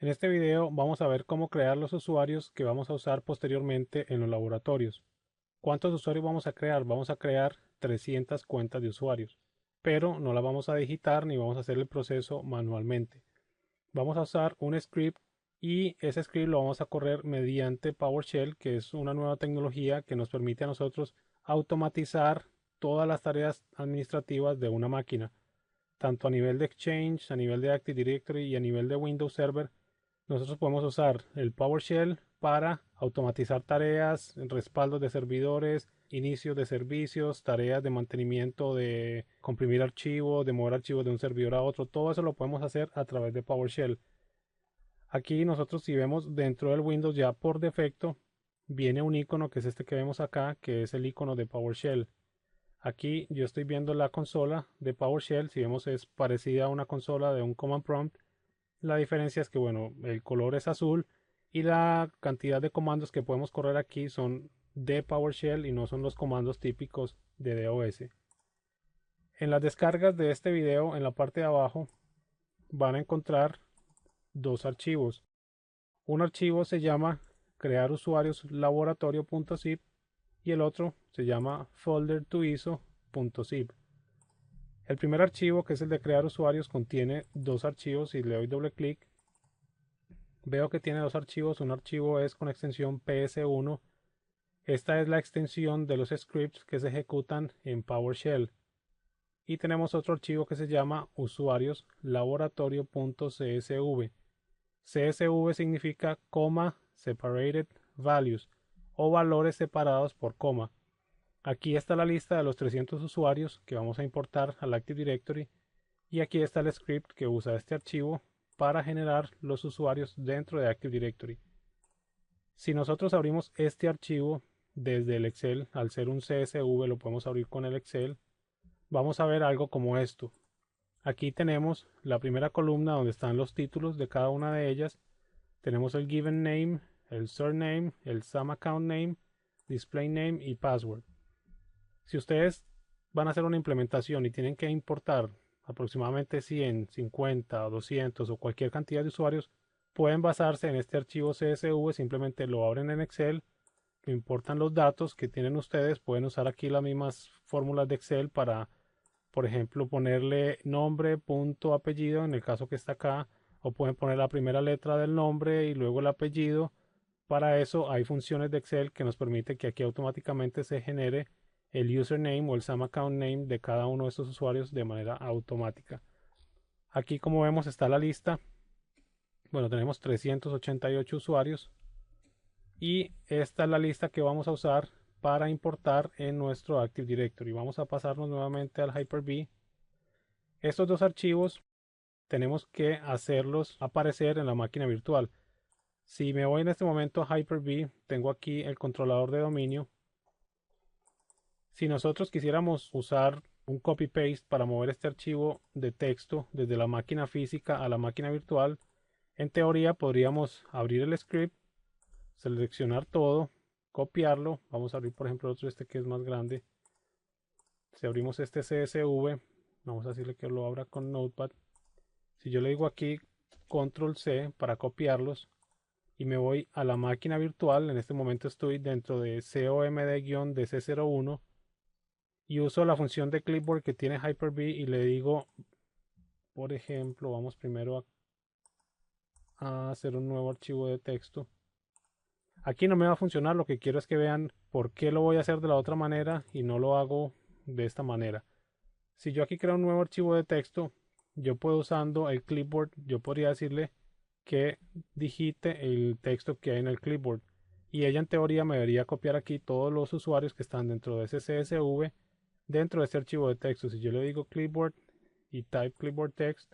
En este video vamos a ver cómo crear los usuarios que vamos a usar posteriormente en los laboratorios. ¿Cuántos usuarios vamos a crear? Vamos a crear 300 cuentas de usuarios, pero no las vamos a digitar ni vamos a hacer el proceso manualmente. Vamos a usar un script y ese script lo vamos a correr mediante PowerShell, que es una nueva tecnología que nos permite a nosotros automatizar todas las tareas administrativas de una máquina, tanto a nivel de Exchange, a nivel de Active Directory y a nivel de Windows Server. Nosotros podemos usar el PowerShell para automatizar tareas, respaldos de servidores, inicios de servicios, tareas de mantenimiento, de comprimir archivos, de mover archivos de un servidor a otro. Todo eso lo podemos hacer a través de PowerShell. Aquí nosotros, si vemos dentro del Windows, ya por defecto viene un icono que es este que vemos acá, que es el icono de PowerShell. Aquí yo estoy viendo la consola de PowerShell. Si vemos, es parecida a una consola de un command prompt. La diferencia es que, bueno, el color es azul y la cantidad de comandos que podemos correr aquí son de PowerShell y no son los comandos típicos de DOS. En las descargas de este video, en la parte de abajo, van a encontrar dos archivos. Un archivo se llama crear usuarios laboratorio.zip y el otro se llama folder2iso.zip. El primer archivo, que es el de crear usuarios, contiene dos archivos. Si le doy doble clic, veo que tiene dos archivos. Un archivo es con extensión ps1. Esta es la extensión de los scripts que se ejecutan en PowerShell. Y tenemos otro archivo que se llama usuarios laboratorio.csv. CSV significa coma separated values o valores separados por coma. Aquí está la lista de los 300 usuarios que vamos a importar al Active Directory y aquí está el script que usa este archivo para generar los usuarios dentro de Active Directory. Si nosotros abrimos este archivo desde el Excel, al ser un CSV lo podemos abrir con el Excel, vamos a ver algo como esto. Aquí tenemos la primera columna donde están los títulos de cada una de ellas. Tenemos el given name, el surname, el SAM account name, display name y password. Si ustedes van a hacer una implementación y tienen que importar aproximadamente 100, 50 o 200 o cualquier cantidad de usuarios, pueden basarse en este archivo CSV. Simplemente lo abren en Excel, lo importan los datos que tienen ustedes. Pueden usar aquí las mismas fórmulas de Excel para, por ejemplo, ponerle nombre, punto, apellido, en el caso que está acá, o pueden poner la primera letra del nombre y luego el apellido. Para eso hay funciones de Excel que nos permite que aquí automáticamente se genere el username o el SAM account name de cada uno de estos usuarios de manera automática. Aquí, como vemos, está la lista. Bueno, tenemos 388 usuarios y esta es la lista que vamos a usar para importar en nuestro Active Directory. Vamos a pasarnos nuevamente al Hyper-V. Estos dos archivos tenemos que hacerlos aparecer en la máquina virtual. Si me voy en este momento a Hyper-V, tengo aquí el controlador de dominio. Si nosotros quisiéramos usar un copy-paste para mover este archivo de texto desde la máquina física a la máquina virtual, en teoría podríamos abrir el script, seleccionar todo, copiarlo. Vamos a abrir, por ejemplo, otro que es más grande. Si abrimos este CSV, vamos a decirle que lo abra con Notepad. Si yo le digo aquí Control C para copiarlos y me voy a la máquina virtual, en este momento estoy dentro de comd-dc01 y uso la función de clipboard que tiene Hyper-V y le digo, por ejemplo, vamos primero a hacer un nuevo archivo de texto. Aquí no me va a funcionar. Lo que quiero es que vean por qué lo voy a hacer de la otra manera y no lo hago de esta manera. Si yo aquí creo un nuevo archivo de texto, yo puedo, usando el clipboard, yo podría decirle que digite el texto que hay en el clipboard y ella en teoría me debería copiar aquí todos los usuarios que están dentro de ese CSV dentro de este archivo de texto. Si yo le digo clipboard y type clipboard text,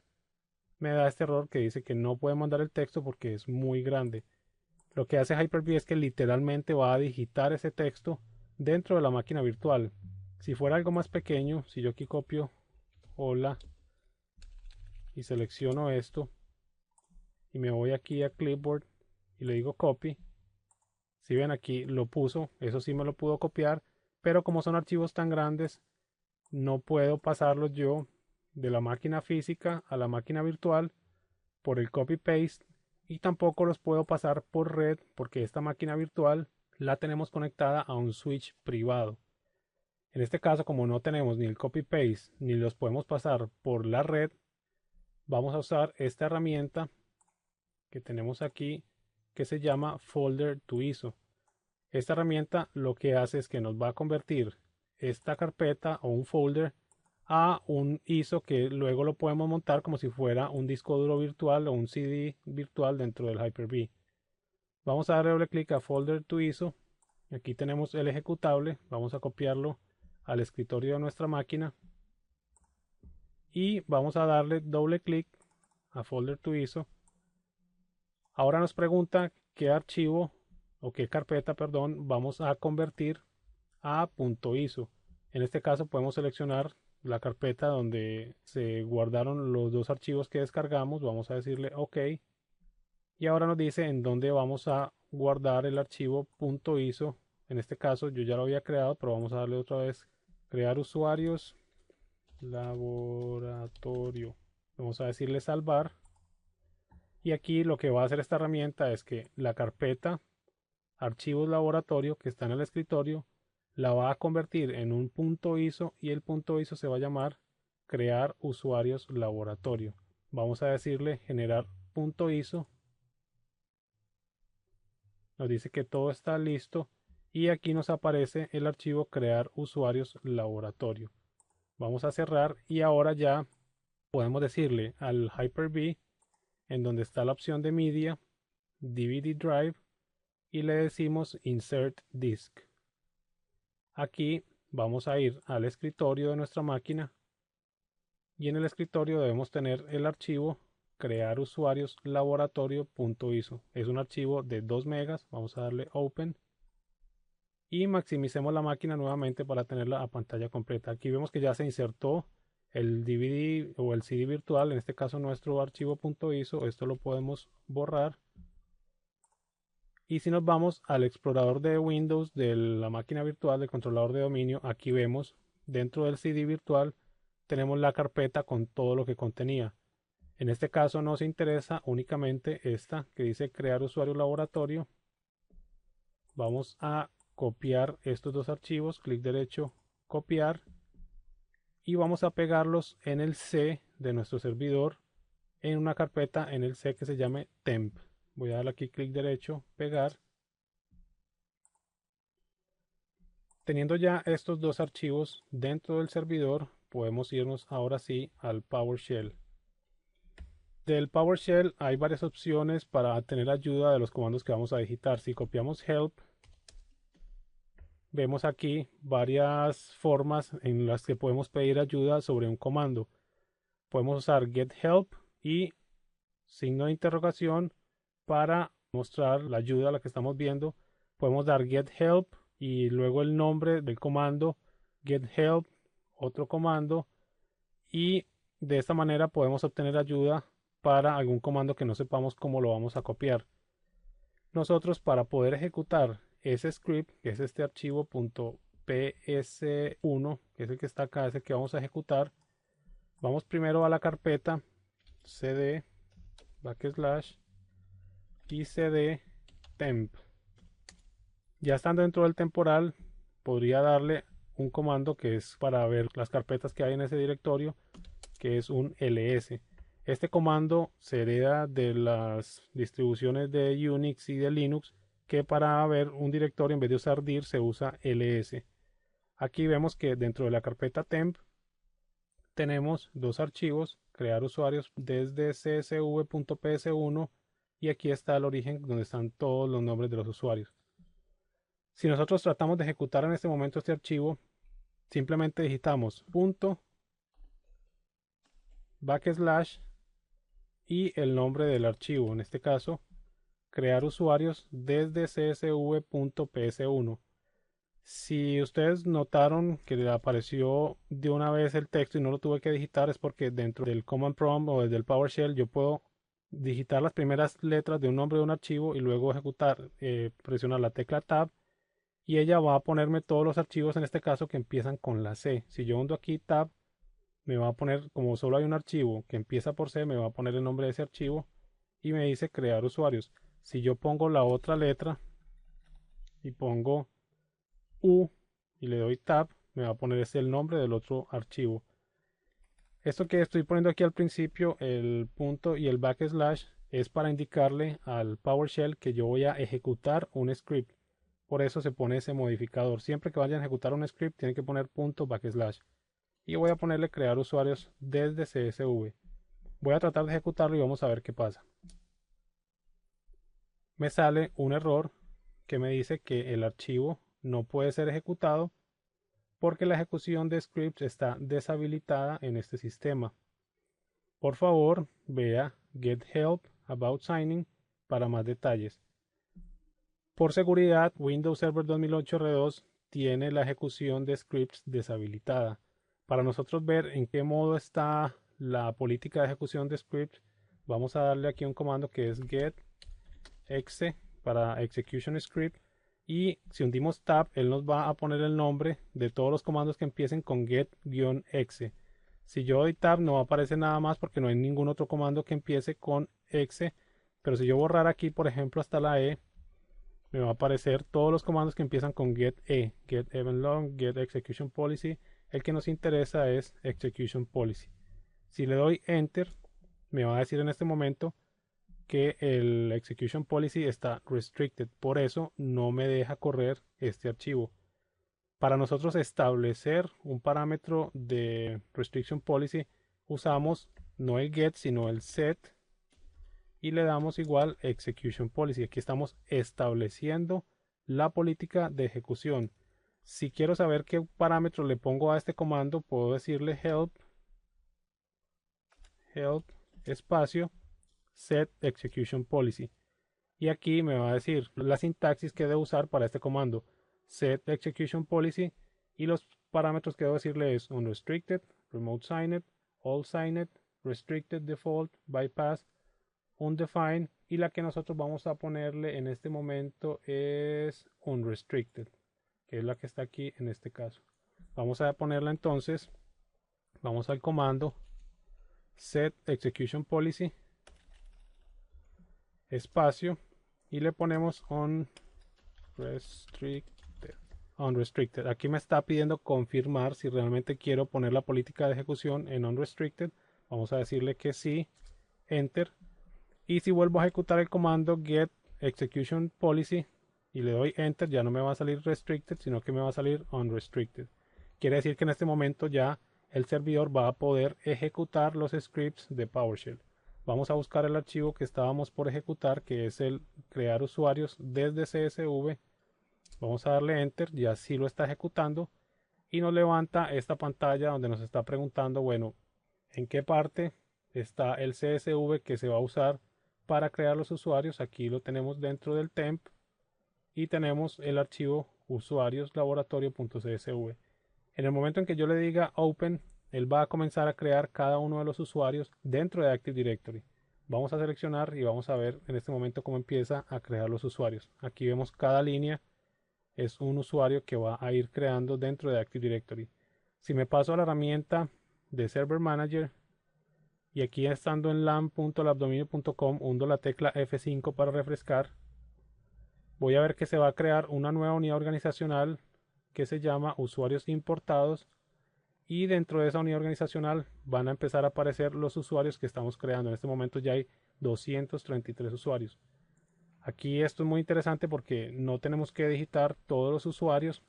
me da este error que dice que no puede mandar el texto porque es muy grande. Lo que hace Hyper-V es que literalmente va a digitar ese texto dentro de la máquina virtual. Si fuera algo más pequeño, si yo aquí copio hola y selecciono esto y me voy aquí a clipboard y le digo copy, si ven aquí lo puso, eso sí me lo pudo copiar, pero como son archivos tan grandes, no puedo pasarlos yo de la máquina física a la máquina virtual por el copy paste y tampoco los puedo pasar por red porque esta máquina virtual la tenemos conectada a un switch privado. En este caso, como no tenemos ni el copy paste ni los podemos pasar por la red, vamos a usar esta herramienta que tenemos aquí que se llama folder to ISO. Esta herramienta lo que hace es que nos va a convertir esta carpeta o un folder a un ISO que luego lo podemos montar como si fuera un disco duro virtual o un CD virtual dentro del Hyper-V. Vamos a darle doble clic a folder to ISO. Aquí tenemos el ejecutable. Vamos a copiarlo al escritorio de nuestra máquina y vamos a darle doble clic a folder to ISO. Ahora nos pregunta qué archivo o qué carpeta, perdón, vamos a convertir a .iso. En este caso podemos seleccionar la carpeta donde se guardaron los dos archivos que descargamos. Vamos a decirle OK. Y ahora nos dice en dónde vamos a guardar el archivo .iso. En este caso yo ya lo había creado, pero vamos a darle otra vez crear usuarios laboratorio. Vamos a decirle salvar. Y aquí lo que va a hacer esta herramienta es que la carpeta archivos laboratorio que está en el escritorio la va a convertir en un .iso y el .iso se va a llamar crear usuarios laboratorio. Vamos a decirle generar .iso. Nos dice que todo está listo y aquí nos aparece el archivo crear usuarios laboratorio. Vamos a cerrar y ahora ya podemos decirle al Hyper-V en donde está la opción de media, DVD drive, y le decimos insert disk. Aquí vamos a ir al escritorio de nuestra máquina y en el escritorio debemos tener el archivo crear usuarios laboratorio.iso. Es un archivo de 2 megas. Vamos a darle open y maximicemos la máquina nuevamente para tenerla a pantalla completa. Aquí vemos que ya se insertó el DVD o el CD virtual, en este caso nuestro archivo .iso. Esto lo podemos borrar. Y si nos vamos al explorador de Windows de la máquina virtual del controlador de dominio, aquí vemos dentro del CD virtual tenemos la carpeta con todo lo que contenía. En este caso nos interesa únicamente esta que dice crear usuario laboratorio. Vamos a copiar estos dos archivos, clic derecho, copiar, y vamos a pegarlos en el C de nuestro servidor en una carpeta en el C que se llame temp. Voy a darle aquí clic derecho, pegar. Teniendo ya estos dos archivos dentro del servidor, podemos irnos ahora sí al PowerShell. Del PowerShell hay varias opciones para tener ayuda de los comandos que vamos a digitar. Si copiamos help, vemos aquí varias formas en las que podemos pedir ayuda sobre un comando. Podemos usar get help y signo de interrogación para mostrar la ayuda a la que estamos viendo. Podemos dar get help y luego el nombre del comando, get help, otro comando, y de esta manera podemos obtener ayuda para algún comando que no sepamos cómo lo vamos a copiar. Nosotros, para poder ejecutar ese script, que es este archivo .ps1, que es el que está acá, es el que vamos a ejecutar, vamos primero a la carpeta cd / y cd temp. Ya estando dentro del temporal, podría darle un comando que es para ver las carpetas que hay en ese directorio, que es un ls. Este comando se hereda de las distribuciones de Unix y de Linux, que para ver un directorio en vez de usar dir se usa ls. Aquí vemos que dentro de la carpeta temp tenemos dos archivos, crear usuarios desde csv.ps1, y aquí está el origen donde están todos los nombres de los usuarios. Si nosotros tratamos de ejecutar en este momento este archivo, simplemente digitamos / y el nombre del archivo, en este caso crear usuarios desde csv.ps1. Si ustedes notaron que le apareció de una vez el texto y no lo tuve que digitar, es porque dentro del command prompt o desde el PowerShell yo puedo digitar las primeras letras de un nombre de un archivo y luego ejecutar, presionar la tecla tab, y ella va a ponerme todos los archivos en este caso que empiezan con la C. Si yo hundo aquí tab, me va a poner, como solo hay un archivo que empieza por C, me va a poner el nombre de ese archivo, y me dice crear usuarios. Si yo pongo la otra letra y pongo U y le doy tab, me va a poner el nombre del otro archivo. Esto que estoy poniendo aquí al principio, el punto y el backslash, es para indicarle al PowerShell que yo voy a ejecutar un script. Por eso se pone ese modificador. Siempre que vayan a ejecutar un script, tienen que poner punto backslash. Y voy a ponerle crear usuarios desde CSV. Voy a tratar de ejecutarlo y vamos a ver qué pasa. Me sale un error que me dice que el archivo no puede ser ejecutado porque la ejecución de scripts está deshabilitada en este sistema. Por favor, vea Get Help About Signing para más detalles. Por seguridad, Windows Server 2008 R2 tiene la ejecución de scripts deshabilitada. Para nosotros ver en qué modo está la política de ejecución de scripts, vamos a darle aquí un comando que es get exe para execution script, y si hundimos tab, él nos va a poner el nombre de todos los comandos que empiecen con get-exe. Si yo doy tab, no aparece nada más porque no hay ningún otro comando que empiece con exe, pero si yo borrar aquí, por ejemplo, hasta la E, me va a aparecer todos los comandos que empiezan con get event long, get execution policy. El que nos interesa es execution policy. Si le doy enter, me va a decir en este momento que el execution policy está restricted, por eso no me deja correr este archivo. Para nosotros establecer un parámetro de restriction policy, usamos no el get sino el set y le damos igual execution policy. Aquí estamos estableciendo la política de ejecución. Si quiero saber qué parámetro le pongo a este comando, puedo decirle help espacio set execution policy, y aquí me va a decir la sintaxis que debo usar para este comando set execution policy, y los parámetros que debo decirle es unrestricted, remote signed, all signed, restricted default, bypass, undefined, y la que nosotros vamos a ponerle en este momento es unrestricted, que es la que está aquí en este caso. Vamos a ponerla entonces, vamos al comando set execution policy espacio y le ponemos unrestricted. Aquí me está pidiendo confirmar si realmente quiero poner la política de ejecución en unrestricted. Vamos a decirle que sí, enter. Y si vuelvo a ejecutar el comando get execution policy y le doy enter, ya no me va a salir restricted, sino que me va a salir unrestricted. Quiere decir que en este momento ya el servidor va a poder ejecutar los scripts de PowerShell. Vamos a buscar el archivo que estábamos por ejecutar, que es el crear usuarios desde CSV. Vamos a darle enter, ya sí lo está ejecutando y nos levanta esta pantalla donde nos está preguntando, bueno, ¿en qué parte está el CSV que se va a usar para crear los usuarios? Aquí lo tenemos dentro del temp y tenemos el archivo usuarioslaboratorio.csv. En el momento en que yo le diga open, él va a comenzar a crear cada uno de los usuarios dentro de Active Directory. Vamos a seleccionar y vamos a ver en este momento cómo empieza a crear los usuarios. Aquí vemos cada línea es un usuario que va a ir creando dentro de Active Directory. Si me paso a la herramienta de Server Manager y aquí estando en lam.labdominio.com hundo la tecla F5 para refrescar, voy a ver que se va a crear una nueva unidad organizacional que se llama usuarios importados, y dentro de esa unidad organizacional van a empezar a aparecer los usuarios que estamos creando. En este momento ya hay 233 usuarios. Aquí esto es muy interesante porque no tenemos que digitar todos los usuarios.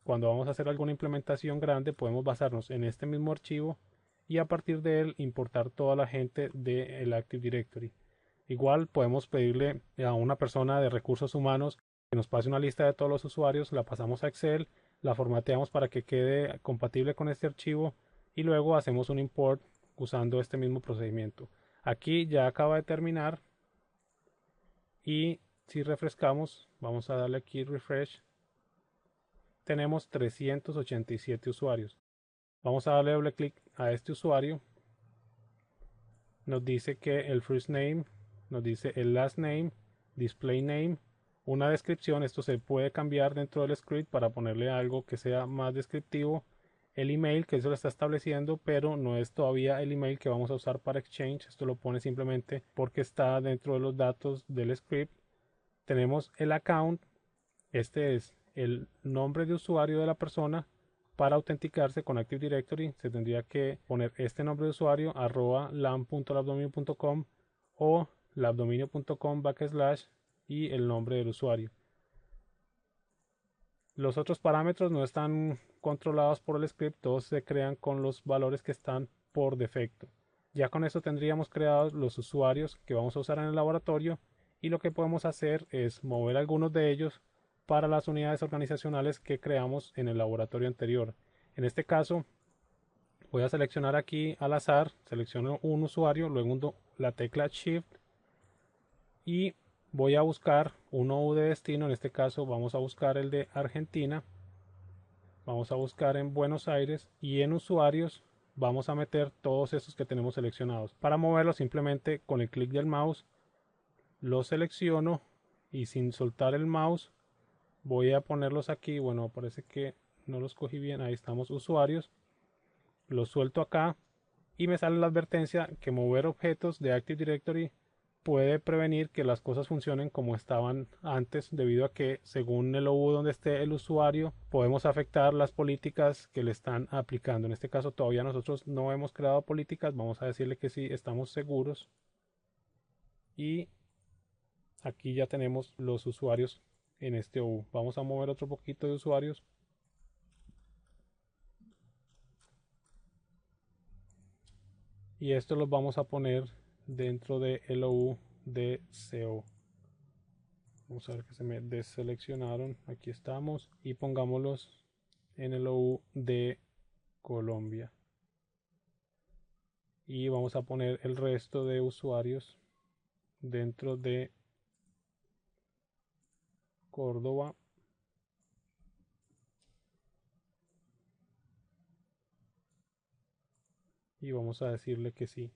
Cuando vamos a hacer alguna implementación grande podemos basarnos en este mismo archivo y a partir de él importar toda la gente del Active Directory. Igual podemos pedirle a una persona de recursos humanos que nos pase una lista de todos los usuarios, la pasamos a Excel, la formateamos para que quede compatible con este archivo y luego hacemos un import usando este mismo procedimiento. Aquí ya acaba de terminar y si refrescamos, vamos a darle aquí refresh, tenemos 387 usuarios. Vamos a darle doble clic a este usuario, nos dice que el first name, nos dice el last name, display name, una descripción. Esto se puede cambiar dentro del script para ponerle algo que sea más descriptivo. el email, que eso lo está estableciendo, pero no es todavía el email que vamos a usar para Exchange. Esto lo pone simplemente porque está dentro de los datos del script. Tenemos el account, este es el nombre de usuario de la persona. Para autenticarse con Active Directory se tendría que poner este nombre de usuario @lan.labdominio.com o labdominio.com / y el nombre del usuario. Los otros parámetros no están controlados por el script, todos se crean con los valores que están por defecto. Ya con eso tendríamos creados los usuarios que vamos a usar en el laboratorio, y lo que podemos hacer es mover algunos de ellos para las unidades organizacionales que creamos en el laboratorio anterior. En este caso voy a seleccionar aquí al azar, selecciono un usuario, luego la tecla Shift y voy a buscar un OU de destino. En este caso vamos a buscar el de Argentina, vamos a buscar en Buenos Aires y en usuarios vamos a meter todos estos que tenemos seleccionados. Para moverlos simplemente con el clic del mouse los selecciono y sin soltar el mouse voy a ponerlos aquí. Bueno, parece que no los cogí bien, ahí estamos, usuarios, los suelto acá y me sale la advertencia que mover objetos de Active Directory puede prevenir que las cosas funcionen como estaban antes, debido a que según el OU donde esté el usuario podemos afectar las políticas que le están aplicando. En este caso todavía nosotros no hemos creado políticas, vamos a decirle que sí, estamos seguros, y aquí ya tenemos los usuarios en este OU. Vamos a mover otro poquito de usuarios. Y esto los vamos a poner dentro de LOU de CO. Vamos a ver que se me deseleccionaron. Aquí estamos. Y pongámoslos en el LOU de Colombia. Y vamos a poner el resto de usuarios dentro de Córdoba. Y vamos a decirle que sí.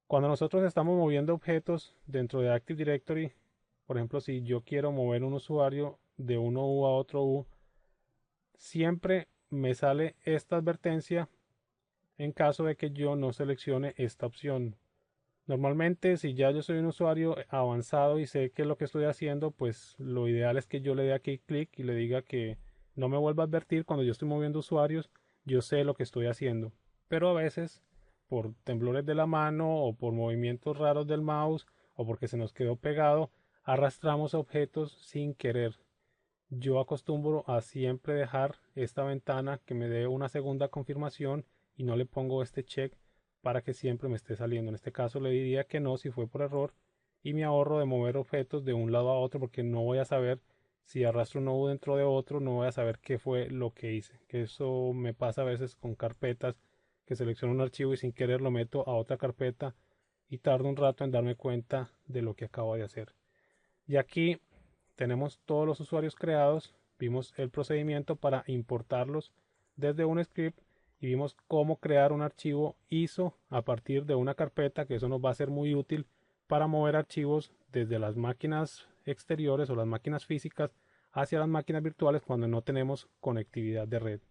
Cuando nosotros estamos moviendo objetos dentro de Active Directory, por ejemplo, si yo quiero mover un usuario de un OU a otro OU, siempre me sale esta advertencia en caso de que yo no seleccione esta opción. Normalmente, si ya yo soy un usuario avanzado y sé qué es lo que estoy haciendo, pues lo ideal es que yo le dé aquí clic y le diga que no me vuelva a advertir cuando yo estoy moviendo usuarios. Yo sé lo que estoy haciendo, pero a veces por temblores de la mano o por movimientos raros del mouse o porque se nos quedó pegado, arrastramos objetos sin querer. Yo acostumbro a siempre dejar esta ventana que me dé una segunda confirmación y no le pongo este check para que siempre me esté saliendo. En este caso le diría que no si fue por error, y me ahorro de mover objetos de un lado a otro, porque no voy a saber si arrastro un nodo dentro de otro, no voy a saber qué fue lo que hice. Que eso me pasa a veces con carpetas, que selecciono un archivo y sin querer lo meto a otra carpeta y tardo un rato en darme cuenta de lo que acabo de hacer. Y aquí tenemos todos los usuarios creados, vimos el procedimiento para importarlos desde un script y vimos cómo crear un archivo ISO a partir de una carpeta, que eso nos va a ser muy útil para mover archivos desde las máquinas exteriores o las máquinas físicas hacia las máquinas virtuales cuando no tenemos conectividad de red.